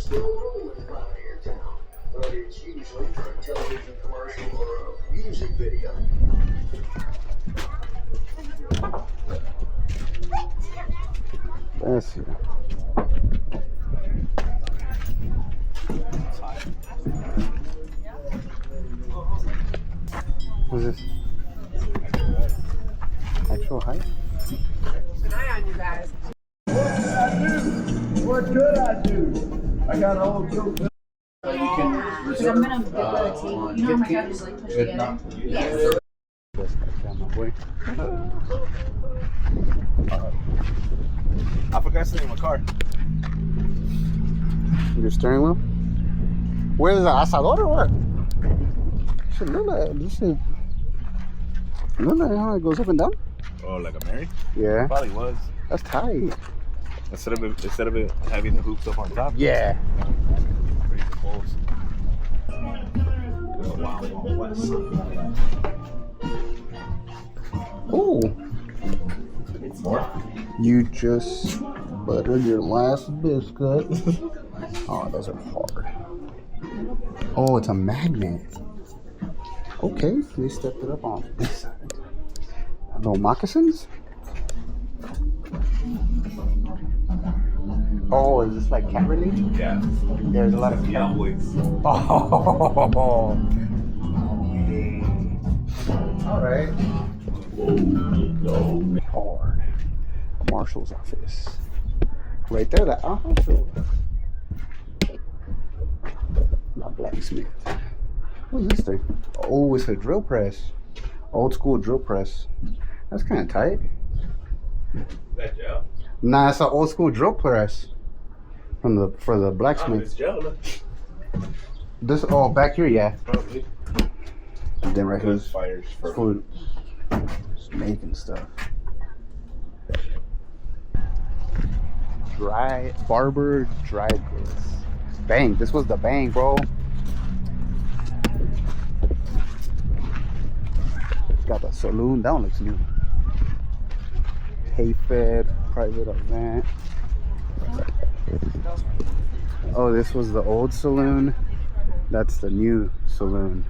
still rolling around your town, but it's usually for a television commercial or a music video. Let's see. What's this? Actual height? Keep an eye on you guys. What could I do? I got a whole group. So you can reserve I'm gonna get the tea. You know how my couches like push together? Yes. This guy got my boy. I forgot to name my car. Your steering wheel? Where is the asador or what? Should look like this. Should look like how it goes up and down. Oh, like a Mary? Yeah, Probably was. that's tight. Instead of it having the hoops up on top. Yeah. Raise the poles. Wow, West. Ooh. More? You just buttered your last biscuit. Oh, those are hard. Oh, it's a magnet. Okay, they stepped it up on this side. No moccasins? Oh, is this like cat related? Yeah. There's a lot of Cowboys. Oh. Alright. Hard. Marshal's office. Right there, that not blacksmith. What is this thing? Oh, it's a drill press. Old school drill press. That's kind of tight. That gel? Nah, it's an old school drill press for the blacksmith. It's gel, look. This back here, yeah. Probably. Then right here, Fires for food, snake and stuff. Dry barber dry goods. Bang! This was the bang, bro. Got the saloon. That one looks new. Hay fed, private event. Oh, this was the old saloon. That's the new saloon.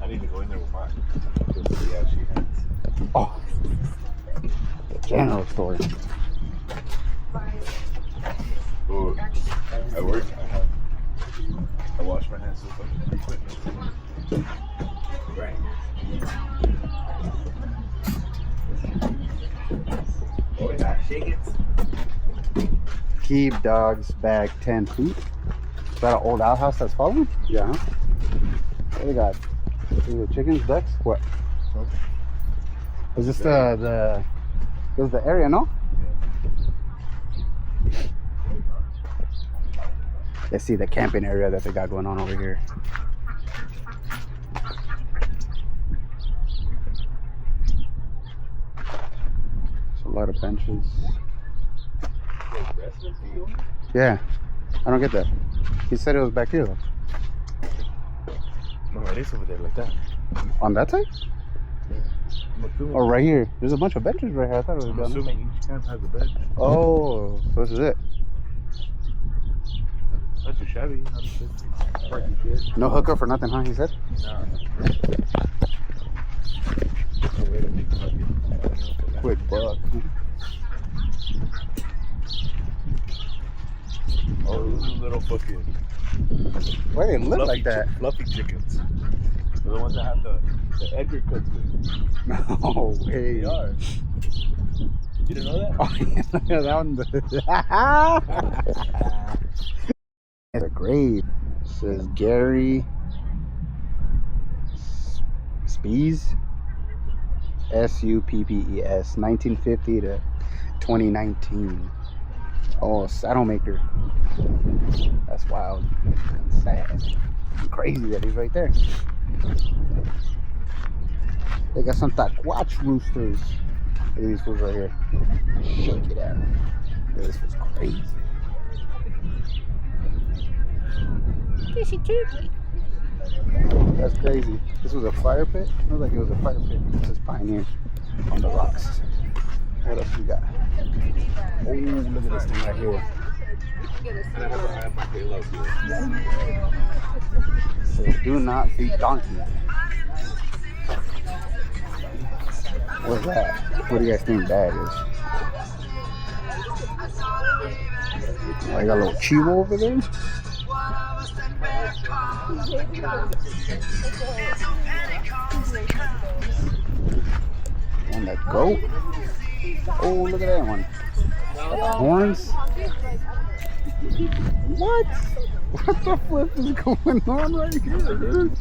I need to go in there with mine. Yeah, she has. Oh, the general store. Ooh, at work, I wash my hands so quick. Right. Oh, yeah, shake it. Keep dogs back 10 feet. Is that an old outhouse that's fallen? Yeah. Huh? What do they got? The chickens, ducks? What? Is this the area, no? Let's see the camping area that they got going on over here. There's a lot of benches. Yeah, I don't get that. He said it was back here though. No, it is over there like that. On that side? Yeah. Oh, right here. There's a bunch of benches right here. I thought it was I'm down there. assuming each camp has a bed. Oh, so this is it. Not too shabby, honestly. No hookup or nothing, huh? He said. Quick buck. Oh, those are little fucking. Why they look like that? Fluffy chickens. They're the ones that have the Edgar cuts with. No way. They are. You didn't know that? Oh yeah, that one. It's a grave. It says Gary Spees. Suppes. 1950 to 2019. Oh, saddle maker. That's wild. And sad. And crazy that he's right there. They got some taquach roosters. Look at these fools right here. Shake it out. This was crazy. This is turkey. That's crazy. This was a fire pit? It looked like it was a fire pit. This is Pioneer on the rocks. What else we got? Oh, look at this thing right here. And I have my halo here. Says, do not feed donkey. What's that? What do you guys think that is? I got a little chivo over there. And that goat. Oh, look at that one. Got the horns. What? What the flip is going on right here, dude?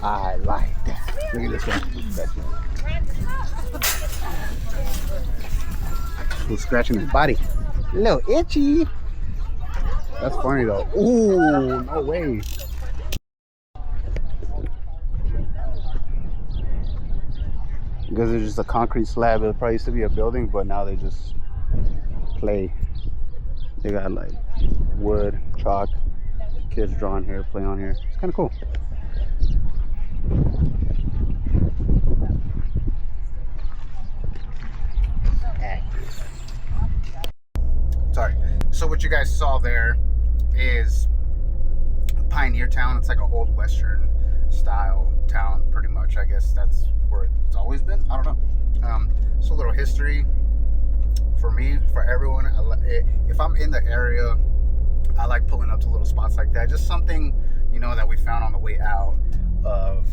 I like that. Look at this one. Who's scratching his body? A little itchy. That's funny though. Ooh, no way. Because it's just a concrete slab. It probably used to be a building, but now they just play. They got like wood, chalk, kids drawing here, play on here. It's kind of cool. Sorry. So what you guys saw there is Pioneer Town. It's like an old Western style town, pretty much. I guess that's where it's always been. I don't know. So a little history for me, for everyone. If I'm in the area, I like pulling up to little spots like that. Just something, you know, that we found on the way out of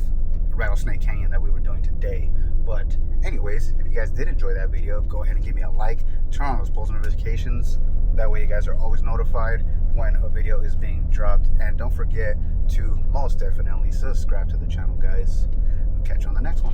Rattlesnake Canyon that we were doing today. But anyways, if you guys did enjoy that video, go ahead and give me a like, turn on those post notifications. That way you guys are always notified when a video is being dropped. And don't forget to most definitely subscribe to the channel, guys. Catch you on the next one.